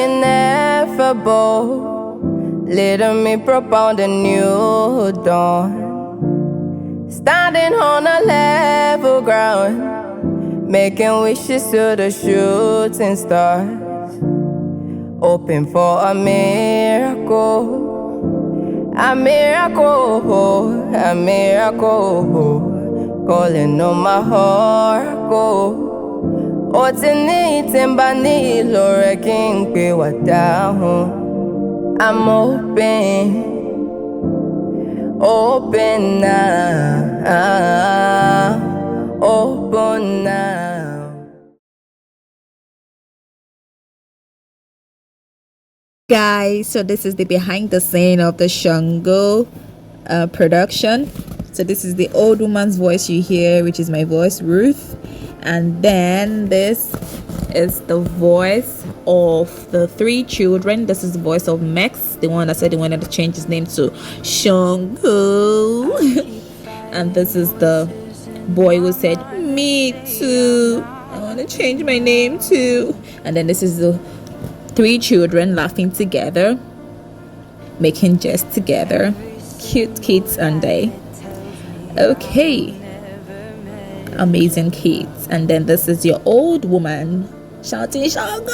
ineffable, leading me propound a new dawn. Standing on a level ground, making wishes to the shooting stars, hoping for a miracle, a miracle, a miracle, calling on my oracle. Ó ti ní ìtìǹbà ní ìlò rẹ̀ kí n pè wá dáhùn. I'm open now, open now. Guys, so this is the behind the scene of the Shango production. So this is the old woman's voice you hear, which is my voice, Ruth. And then this is the voice of the three children. This is the voice of Max, the one that said he wanted to change his name to Shango. And this is the boy who said, me too, I want to change my name too. And then this is the three children laughing together, making jest together. Cute kids, aren't they? Okay, amazing kids. And then this is your old woman shouting Shango.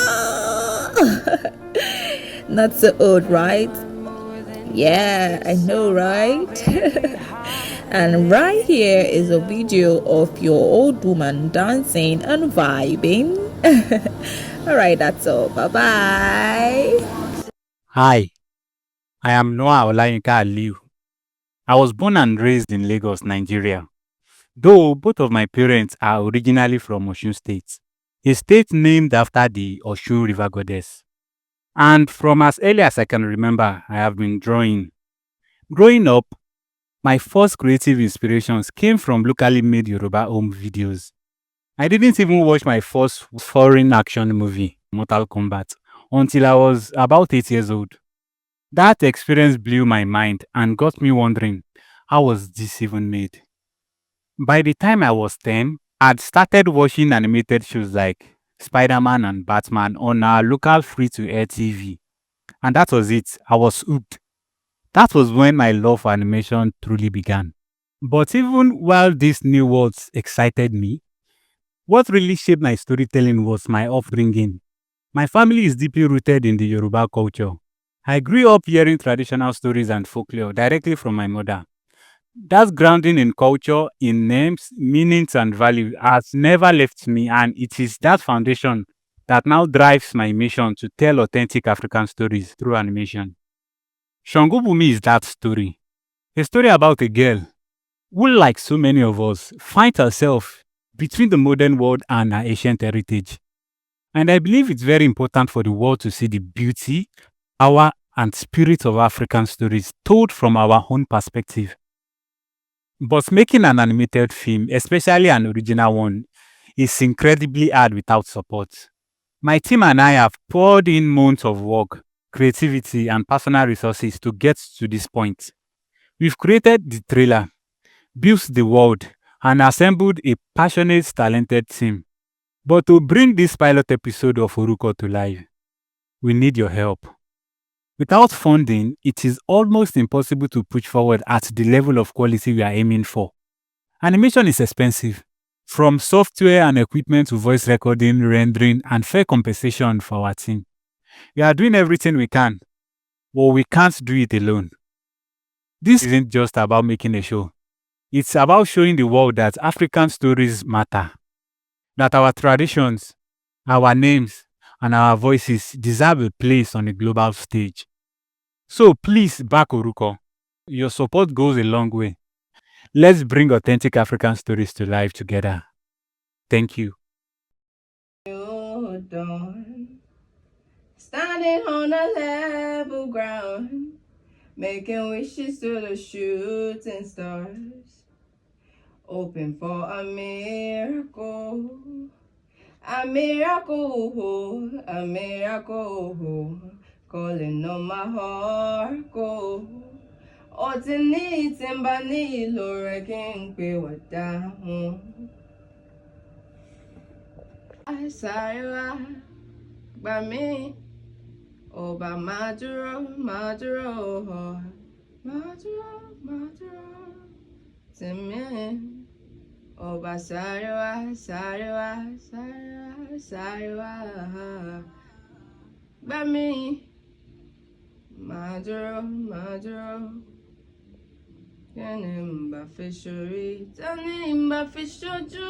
Not so old, right? Yeah, I know, right? And right here is a video of your old woman dancing and vibing. All right, that's all. Bye-bye. Hi, I am Noah Olayinka Aliu. I was born and raised in Lagos, Nigeria. Though both of my parents are originally from Osun State, a state named after the Osun River goddess. And from as early as I can remember, I have been drawing. Growing up, my first creative inspirations came from locally made Yoruba home videos. I didn't even watch my first foreign action movie, Mortal Kombat, until I was about 8 years old. That experience blew my mind and got me wondering, how was this even made? By the time I was 10, I'd started watching animated shows like Spider-Man and Batman on our local free-to-air TV. And that was it. I was hooked. That was when my love for animation truly began. But even while these new worlds excited me, what really shaped my storytelling was my upbringing. My family is deeply rooted in the Yoruba culture. I grew up hearing traditional stories and folklore directly from my mother. That grounding in culture, in names, meanings, and values has never left me, and it is that foundation that now drives my mission to tell authentic African stories through animation. Shango Bumi is that story. A story about a girl who, like so many of us, finds herself between the modern world and her ancient heritage. And I believe it's very important for the world to see the beauty, power, and spirit of African stories told from our own perspective. But making an animated film, especially an original one, is incredibly hard without support. My team and I have poured in months of work, creativity, and personal resources to get to this point. We've created the trailer, built the world, and assembled a passionate, talented team. But to bring this pilot episode of Oruko to life, we need your help. Without funding, it is almost impossible to push forward at the level of quality we are aiming for. Animation is expensive, from software and equipment to voice recording, rendering, and fair compensation for our team. We are doing everything we can, but we can't do it alone. This isn't just about making a show. It's about showing the world that African stories matter, that our traditions, our names, and our voices deserve a place on a global stage. So please back Oruko. Your support goes a long way. Let's bring authentic African stories to life together. Thank you. Standing on a level ground, making wishes to the shooting stars, hoping for a miracle, a miracle, a miracle, calling on my oracle. Ó ti ní ìtìǹbà ní ìlò rẹ̀ kí n pè wá dáhùn. Àṣàrò wa gbà mí Ọba máa dúró, máa dúró, máa dúró, máa dúró tì mí. Ọba sáré wá, sáré wá, sáré wá, sáré wá. Gbà mí, máa dúró, máa dúró. Kí ni n bá fi ṣorí, ta ni n bá fi ṣojú?